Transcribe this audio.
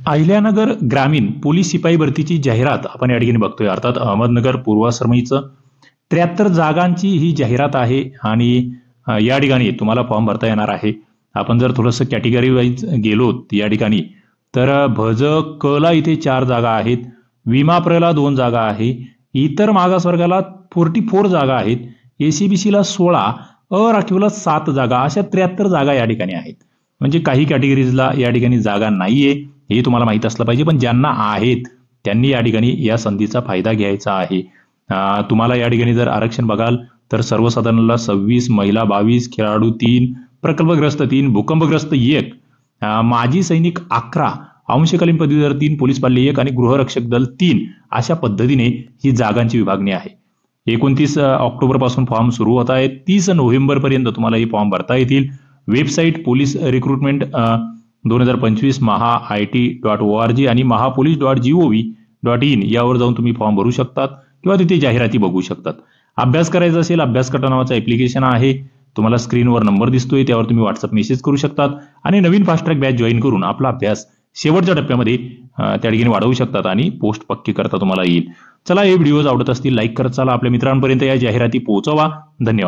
अहिल्यानगर ग्रामीण पोलीस शिपाई भरतीची जाहिरात आपण या ठिकाणी बघतोय. अर्थात अहमदनगर पूर्वाश्रमीचं 73 जागांची ही जाहिरात आहे आणि या ठिकाणी तुम्हाला फॉर्म भरता येणार आहे. आपण जर थोडंसं कॅटेगरी वाईज गेलो या ठिकाणी तर भज कला इथे 4 जागा आहेत, विमा प्रला 2 जागा आहे, इतर मागासवर्गाला 44 जागा आहेत, एसीबीसीला 16, अराखीवला 7 जागा, अशा 73 जागा या ठिकाणी आहेत. म्हणजे काही कॅटेगरीजला या ठिकाणी जागा नाहीये हे तुम्हाला माहित असलं पाहिजे, पण ज्यांना आहेत त्यांनी या ठिकाणी या संधीचा फायदा घ्यायचा आहे. तुम्हाला या ठिकाणी जर आरक्षण बघाल तर सर्वसाधारणला 26, महिला 22, खेळाडू 3, प्रकल्पग्रस्त 3, भूकंपग्रस्त 1, माजी सैनिक 11, अंशकालीन पदवीधर 3, पोलीस पाल्य 1 आणि गृहरक्षक दल 3 अशा पद्धतीने ही जागांची विभागणी आहे. 29 ऑक्टोबर पासून फॉर्म सुरू होत आहेत. 30 नोव्हेंबर पर्यंत तुम्हाला हे फॉर्म भरता येतील. वेबसाईट पोलीस रिक्रुटमेंट 2025 maha.it.org आणि mahapolice.gov.in यावर जाऊन तुम्ही फॉर्म भरू शकतात किंवा तिथे जाहिराती बघू शकतात. अभ्यास करायचा असेल, अभ्यास कटा नावाचं ऍप्लिकेशन आहे, तुम्हाला स्क्रीनवर नंबर दिसतोय, त्यावर तुम्ही व्हॉट्सअप मेसेज करू शकतात आणि नवीन फास्ट ट्रॅक बॅच जॉईन करून आपला अभ्यास शेवटच्या टप्प्यामध्ये त्या ठिकाणी वाढवू शकतात आणि पोस्ट पक्की करता तुम्हाला येईल. चला, हे व्हिडिओज आवडत असतील लाईक करत चला, आपल्या मित्रांपर्यंत या जाहिराती पोहोचवा. धन्यवाद.